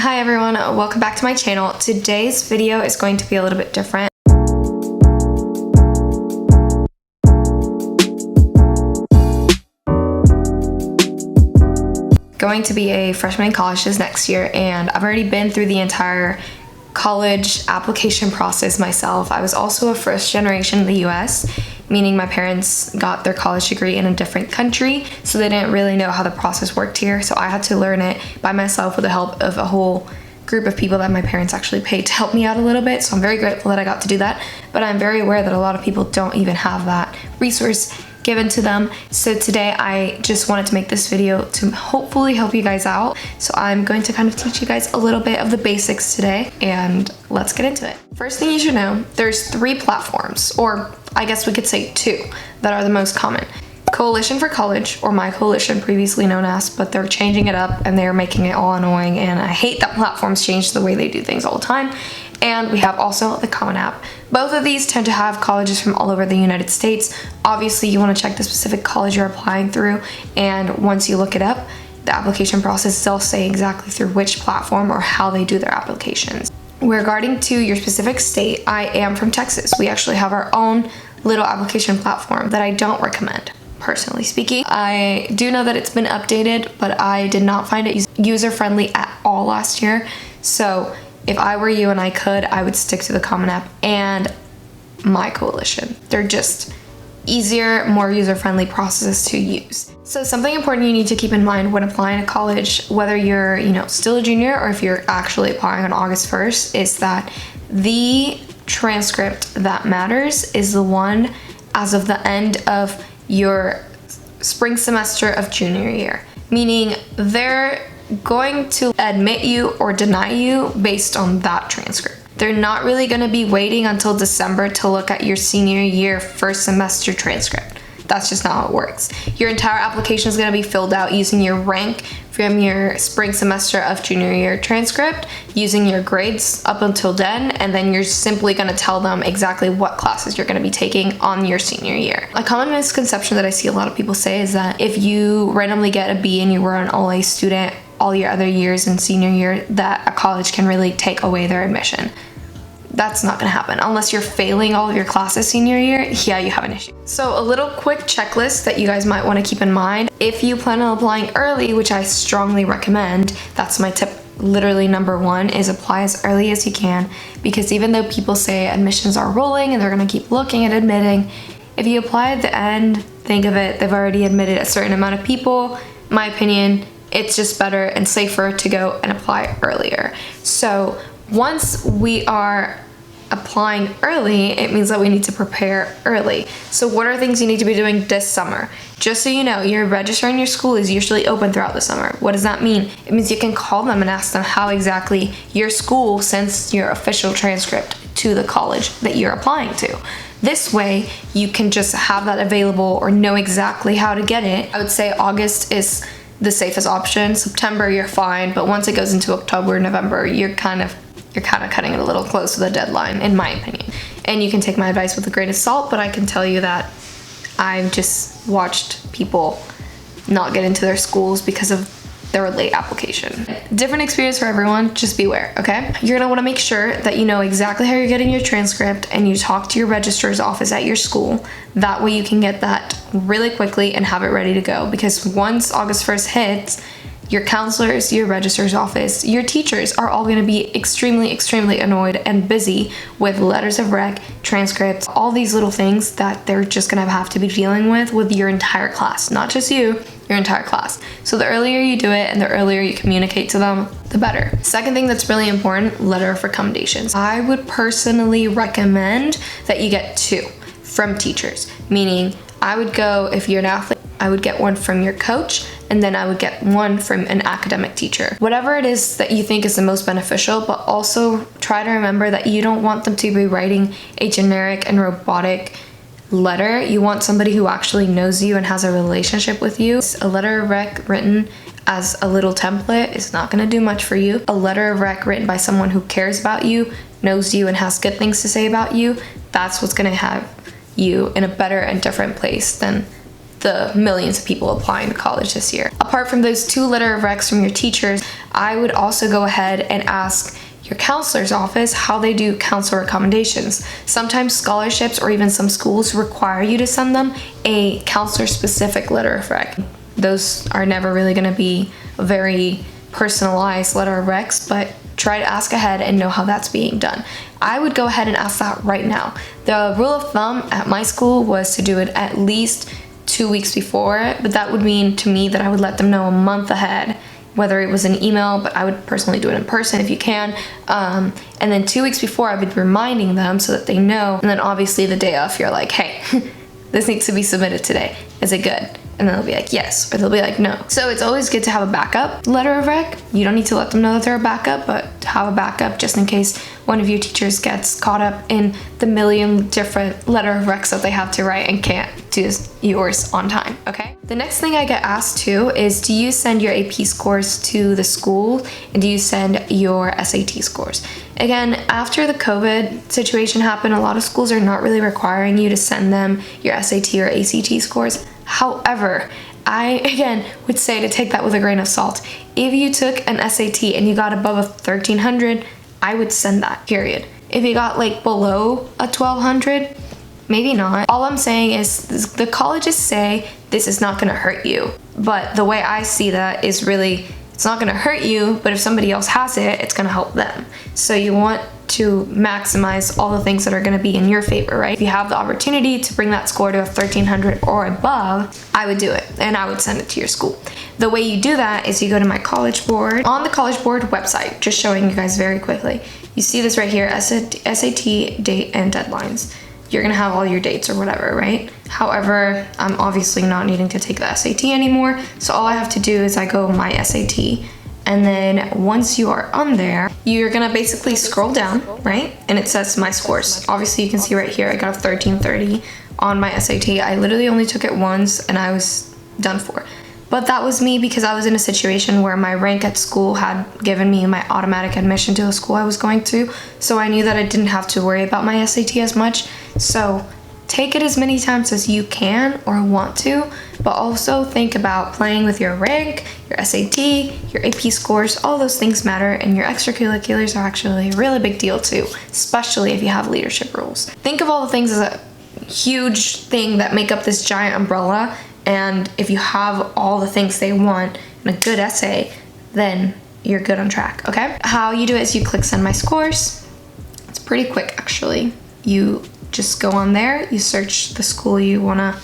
Hi everyone, welcome back to my channel. Today's video is going to be a little bit different. Going to be a freshman in college this next year, and I've already been through the entire college application process myself. I was also a first generation in the US, meaning my parents got their college degree in a different country, so they didn't really know how the process worked here. So I had to learn it by myself with the help of a whole group of people that my parents actually paid to help me out a little bit. So I'm very grateful that I got to do that, but I'm very aware that a lot of people don't even have that resource given to them. So today I just wanted to make this video to hopefully help you guys out. So I'm going to kind of teach you guys a little bit of the basics today, and let's get into it. First thing you should know, there's 3 platforms, or I guess we could say 2, that are the most common. Coalition for College, or My Coalition previously known as, but they're changing it up and they're making it all annoying, and I hate that platforms change the way they do things all the time. And we have also the Common App. Both of these tend to have colleges from all over the United States. Obviously, you want to check the specific college you're applying through, and once you look it up, the application process will say exactly through which platform or how they do their applications. Regarding to your specific state, I am from Texas. We actually have our own little application platform that I don't recommend, personally speaking. I do know that it's been updated, but I did not find it user-friendly at all last year. So if I were you and I would stick to the Common App and My Coalition. They're just easier, more user-friendly processes to use. So something important you need to keep in mind when applying to college, whether you're, still a junior or if you're actually applying on August 1st, is that the transcript that matters is the one as of the end of your spring semester of junior year. Meaning they're going to admit you or deny you based on that transcript. They're not really going to be waiting until December to look at your senior year first semester transcript. That's just not how it works. Your entire application is going to be filled out using your rank from your spring semester of junior year transcript, using your grades up until then, and then you're simply going to tell them exactly what classes you're going to be taking on your senior year. A common misconception that I see a lot of people say is that if you randomly get a B and you were an all-A student all your other years in senior year, that a college can really take away their admission. That's not gonna happen. Unless you're failing all of your classes senior year, yeah, you have an issue. So a little quick checklist that you guys might wanna keep in mind. If you plan on applying early, which I strongly recommend, that's my tip, literally number 1, is apply as early as you can. Because even though people say admissions are rolling and they're gonna keep looking and admitting, if you apply at the end, think of it, they've already admitted a certain amount of people. My opinion, it's just better and safer to go and apply earlier. So once we are applying early, it means that we need to prepare early. So what are things you need to be doing this summer? Just so you know, your registering your school is usually open throughout the summer. What does that mean? It means you can call them and ask them how exactly your school sends your official transcript to the college that you're applying to. This way, you can just have that available or know exactly how to get it. I would say August is the safest option. September, you're fine, but once it goes into October, November, you're kind of cutting it a little close to the deadline, in my opinion. And you can take my advice with a grain of salt, but I can tell you that I've just watched people not get into their schools because of their late application. Different experience for everyone, just beware, okay? You're gonna wanna make sure that you know exactly how you're getting your transcript and you talk to your registrar's office at your school. That way you can get that really quickly and have it ready to go, because once August 1st hits, your counselors, your registrar's office, your teachers are all gonna be extremely, extremely annoyed and busy with letters of rec, transcripts, all these little things that they're just gonna have to be dealing with your entire class, not just you, your entire class. So the earlier you do it and the earlier you communicate to them, the better. Second thing that's really important, letter of recommendations. I would personally recommend that you get 2 from teachers, meaning I would go, if you're an athlete, I would get one from your coach, and then I would get one from an academic teacher. Whatever it is that you think is the most beneficial, but also try to remember that you don't want them to be writing a generic and robotic letter. You want somebody who actually knows you and has a relationship with you. A letter of rec written as a little template is not gonna do much for you. A letter of rec written by someone who cares about you, knows you, and has good things to say about you, that's what's gonna have you in a better and different place than the millions of people applying to college this year. Apart from those 2 letter of recs from your teachers, I would also go ahead and ask your counselor's office how they do counselor recommendations. Sometimes scholarships or even some schools require you to send them a counselor specific letter of rec. Those are never really going to be a very personalized letter of recs, but try to ask ahead and know how that's being done. I would go ahead and ask that right now. The rule of thumb at my school was to do it at least 2 weeks before, but that would mean to me that I would let them know a month ahead, whether it was an email, but I would personally do it in person if you can. And then 2 weeks before, I would be reminding them so that they know. And then obviously the day of, you're like, hey, this needs to be submitted today. Is it good? And then they'll be like, yes, or they'll be like, no. So it's always good to have a backup letter of rec. You don't need to let them know that they're a backup, but to have a backup just in case one of your teachers gets caught up in the million different letter of recs that they have to write and can't do yours on time, okay? The next thing I get asked too is, do you send your AP scores to the school, and do you send your SAT scores? Again, after the COVID situation happened, a lot of schools are not really requiring you to send them your SAT or ACT scores. However, I, again, would say to take that with a grain of salt. If you took an SAT and you got above a 1300, I would send that, period. If you got like below a 1200, maybe not. All I'm saying is the colleges say this is not gonna hurt you. But the way I see that is really, it's not gonna hurt you, but if somebody else has it, it's gonna help them. So you want to maximize all the things that are going to be in your favor, right? If you have the opportunity to bring that score to a 1300 or above, I would do it and I would send it to your school. The way you do that is you go to my College Board. On the College Board website, just showing you guys very quickly, you see this right here, SAT date and deadlines. You're gonna have all your dates or whatever, right? However, I'm obviously not needing to take the SAT anymore, so all I have to do is I go my SAT. And then once you are on there, you're gonna basically scroll down, right? And it says my scores. Obviously you can see right here, I got a 1330 on my SAT. I literally only took it once and I was done for. But that was me because I was in a situation where my rank at school had given me my automatic admission to the school I was going to. So I knew that I didn't have to worry about my SAT as much. So take it as many times as you can or want to, but also think about playing with your rank, your SAT, your AP scores. All those things matter, and your extracurriculars are actually a really big deal too, especially if you have leadership roles. Think of all the things as a huge thing that make up this giant umbrella, and if you have all the things they want in a good essay, then you're good on track, okay? How you do it is you click send my scores. It's pretty quick actually. You just go on there, you search the school you wanna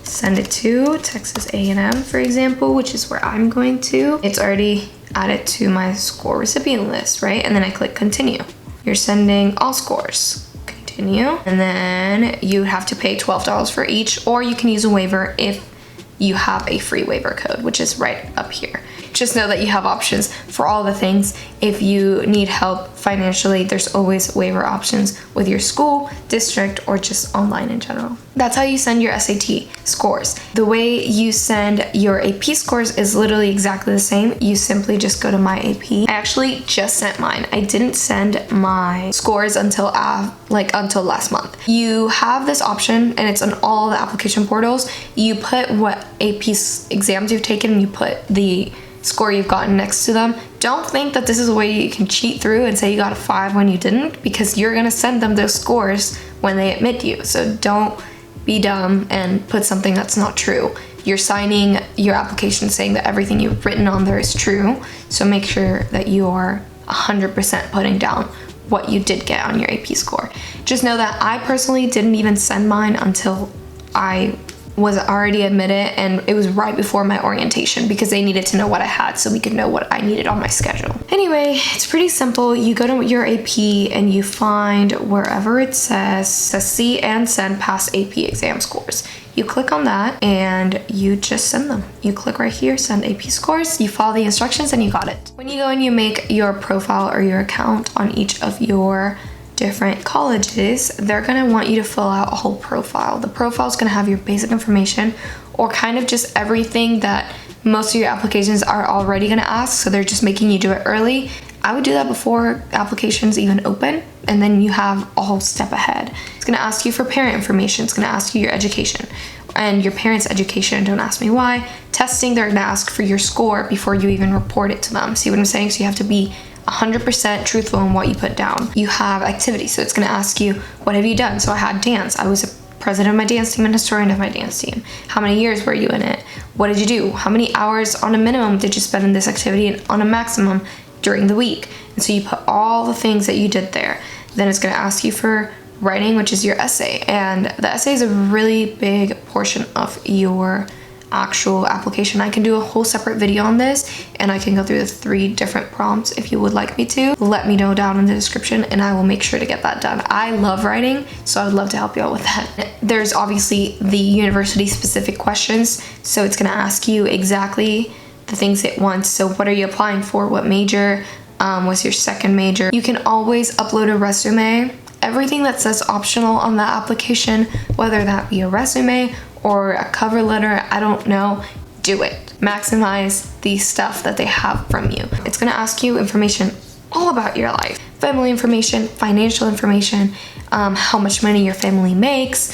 send it to, Texas A&M for example, which is where I'm going to. It's already added to my score recipient list, right? And then I click continue. You're sending all scores, continue. And then you have to pay $12 for each, or you can use a waiver if you have a free waiver code, which is right up here. Just know that you have options for all the things. If you need help financially, there's always waiver options with your school, district, or just online in general. That's how you send your SAT scores. The way you send your AP scores is literally exactly the same. You simply just go to my AP. I actually just sent mine. I didn't send my scores until last month. You have this option, and it's on all the application portals. You put what AP exams you've taken, and you put the score you've gotten next to them. Don't think that this is a way you can cheat through and say you got a 5 when you didn't, because you're gonna send them those scores when they admit you. So don't be dumb and put something that's not true. You're signing your application saying that everything you've written on there is true. So make sure that you are 100% putting down what you did get on your AP score. Just know that I personally didn't even send mine until I was already admitted, and it was right before my orientation because they needed to know what I had so we could know what I needed on my schedule. Anyway, it's pretty simple. You go to your AP and you find wherever it says see and send past AP exam scores. You click on that and you just send them. You click right here, send AP scores, you follow the instructions, and you got it. When you go and you make your profile or your account on each of your different colleges, they're gonna want you to fill out a whole profile. The profile is gonna have your basic information, or kind of just everything that most of your applications are already gonna ask, so they're just making you do it early. I would do that before applications even open, and then you have a whole step ahead. It's gonna ask you for parent information, it's gonna ask you your education. and your parents' education, don't ask me why. Testing, they're gonna ask for your score before you even report it to them. See what I'm saying? So you have to be 100% truthful in what you put down. You have activities, so it's gonna ask you, what have you done? So I had dance. I was a president of my dance team and historian of my dance team. How many years were you in it? What did you do? How many hours on a minimum did you spend in this activity and on a maximum during the week? And so you put all the things that you did there. Then it's gonna ask you for writing, which is your essay. And the essay is a really big portion of your actual application. I can do a whole separate video on this, and I can go through the 3 different prompts if you would like me to. Let me know down in the description and I will make sure to get that done. I love writing, so I would love to help you out with that. There's obviously the university specific questions, so it's gonna ask you exactly the things it wants. So what are you applying for? What major? What's your second major? You can always upload a resume. Everything that says optional on that application, whether that be a resume or a cover letter, I don't know, do it. Maximize the stuff that they have from you. It's gonna ask you information all about your life. Family information, financial information, how much money your family makes,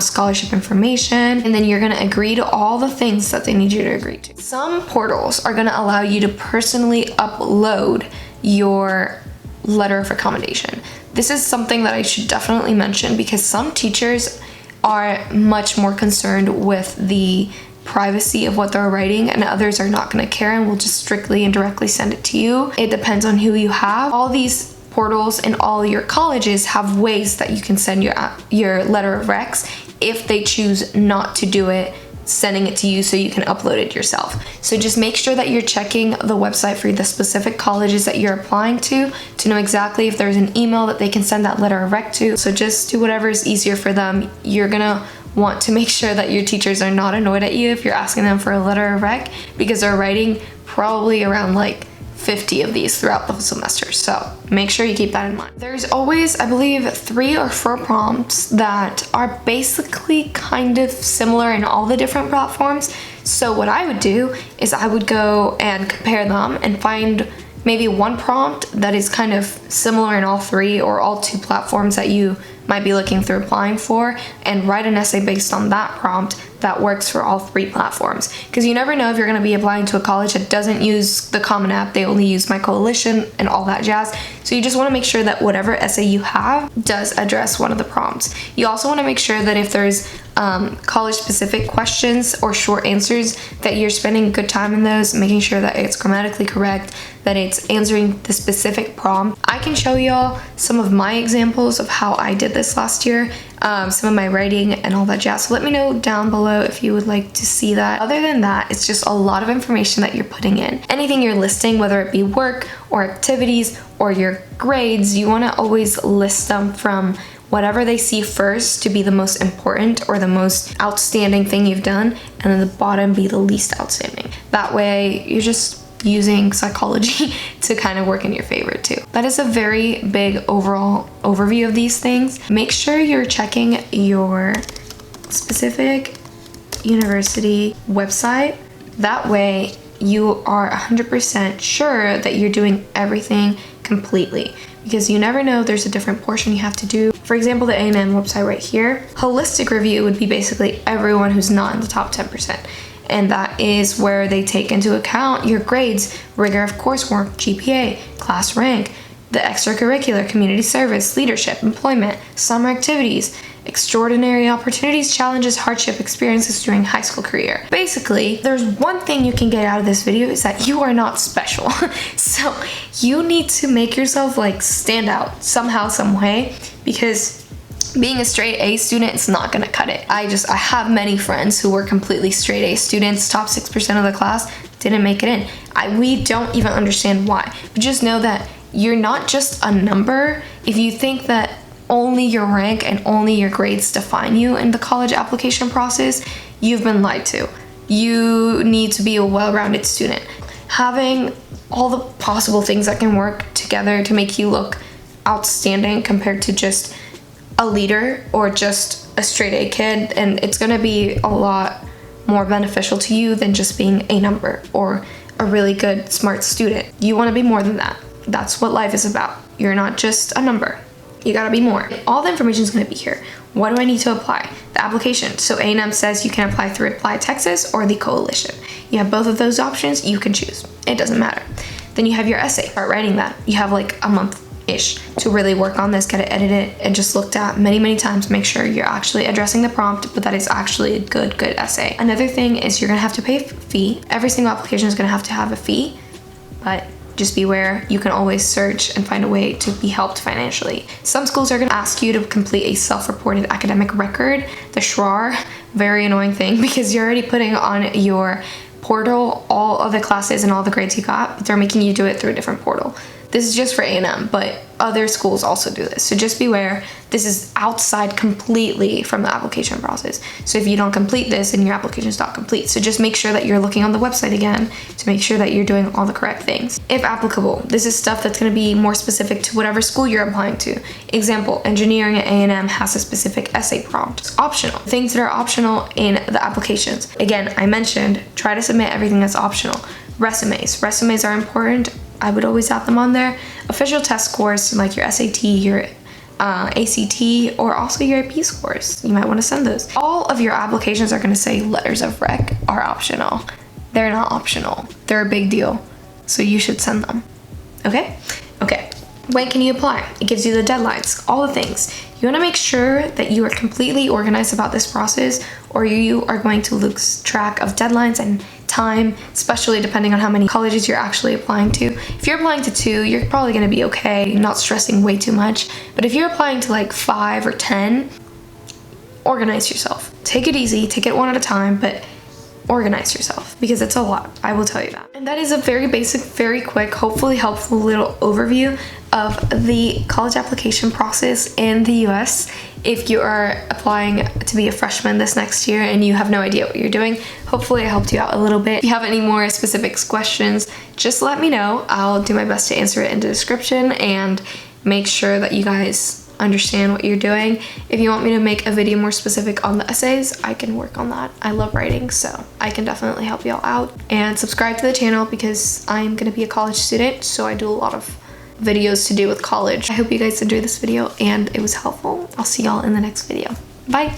scholarship information, and then you're gonna agree to all the things that they need you to agree to. Some portals are gonna allow you to personally upload your letter of recommendation. This is something that I should definitely mention because some teachers are much more concerned with the privacy of what they're writing, and others are not going to care and will just strictly and directly send it to you. It depends on who you have. All these portals and all your colleges have ways that you can send your letter of recs if they choose not to do it, sending it to you so you can upload it yourself. So just make sure that you're checking the website for the specific colleges that you're applying to know exactly if there's an email that they can send that letter of rec to. So just do whatever is easier for them. You're gonna want to make sure that your teachers are not annoyed at you if you're asking them for a letter of rec, because they're writing probably around like 50 of these throughout the semester. So make sure you keep that in mind. There's always, I believe, 3 or 4 prompts that are basically kind of similar in all the different platforms. So what I would do is I would go and compare them and find maybe one prompt that is kind of similar in all 3 or all 2 platforms that you might be looking through applying for, and write an essay based on that prompt that works for all 3 platforms. Because you never know if you're going to be applying to a college that doesn't use the Common App, they only use My Coalition and all that jazz. So you just want to make sure that whatever essay you have does address one of the prompts. You also want to make sure that if there's college specific questions or short answers, that you're spending good time in those, making sure that it's grammatically correct, that it's answering the specific prompt. I can show y'all some of my examples of how I did this last year, some of my writing and all that jazz. So let me know down below if you would like to see that. Other than that, it's just a lot of information that you're putting in. Anything you're listing, whether it be work or activities or your grades, you want to always list them from whatever they see first to be the most important or the most outstanding thing you've done, and then the bottom be the least outstanding. That way you're just using psychology to kind of work in your favor too. That is a very big overall overview of these things. Make sure you're checking your specific university website. That way you are 100% sure that you're doing everything completely, because you never know, there's a different portion you have to do. For example, the A&M website right here, holistic review would be basically everyone who's not in the top 10%. And that is where they take into account your grades, rigor of coursework, GPA, class rank, the extracurricular, community service, leadership, employment, summer activities, extraordinary opportunities, challenges, hardship, experiences during high school career. Basically, there's one thing you can get out of this video, is that you are not special. So you need to make yourself like stand out somehow, some way, because being a straight A student is not gonna cut it. I have many friends who were completely straight A students, top 6% of the class, didn't make it in. We don't even understand why. But just know that you're not just a number. If you think that only your rank and only your grades define you in the college application process, you've been lied to. You need to be a well-rounded student. Having all the possible things that can work together to make you look outstanding compared to just a leader or just a straight A kid, and it's gonna be a lot more beneficial to you than just being a number or a really good, smart student. You wanna be more than that. That's what life is about. You're not just a number. You gotta be more. All the information is gonna be here. What do I need to apply? The application. So A&M says you can apply through Apply Texas or the Coalition. You have both of those options, you can choose. It doesn't matter. Then you have your essay. Start writing that. You have like a month-ish to really work on this, get it edited, and just looked at many, many times. Make sure you're actually addressing the prompt, but that is actually a good essay. Another thing is you're gonna have to pay a fee. Every single application is gonna have to have a fee, but just beware, you can always search and find a way to be helped financially. Some schools are gonna ask you to complete a self-reported academic record, the SRAR. Very annoying thing because you're already putting on your portal all of the classes and all the grades you got, but they're making you do it through a different portal. This is just for A&M, but other schools also do this. So just beware, this is outside completely from the application process. So if you don't complete this, then your application is not complete. So just make sure that you're looking on the website again to make sure that you're doing all the correct things. If applicable, this is stuff that's gonna be more specific to whatever school you're applying to. Example, engineering at A&M has a specific essay prompt. It's optional. Things that are optional in the applications. Again, I mentioned, try to submit everything that's optional. Resumes. Resumes are important. I would always have them on there. Official test scores like your SAT, your ACT, or also your AP scores. You might want to send those. All of your applications are going to say letters of rec are optional. They're not optional. They're a big deal. So you should send them. Okay? Okay. When can you apply? It gives you the deadlines, all the things. You want to make sure that you are completely organized about this process, or you are going to lose track of deadlines and time, especially depending on how many colleges you're actually applying to. If you're applying to 2, you're probably going to be okay, not stressing way too much. But if you're applying to like 5 or 10, organize yourself. Take it easy, take it one at a time, but organize yourself because it's a lot, I will tell you that. And that is a very basic, very quick, hopefully helpful little overview of the college application process in the US. If you are applying to be a freshman this next year and you have no idea what you're doing, hopefully I helped you out a little bit. If you have any more specific questions, just let me know. I'll do my best to answer it in the description and make sure that you guys understand what you're doing. If you want me to make a video more specific on the essays, I can work on that. I love writing, so I can definitely help y'all out. And subscribe to the channel because I'm gonna be a college student, so I do a lot of videos to do with college. I hope you guys enjoyed this video and it was helpful. I'll see y'all in the next video. Bye.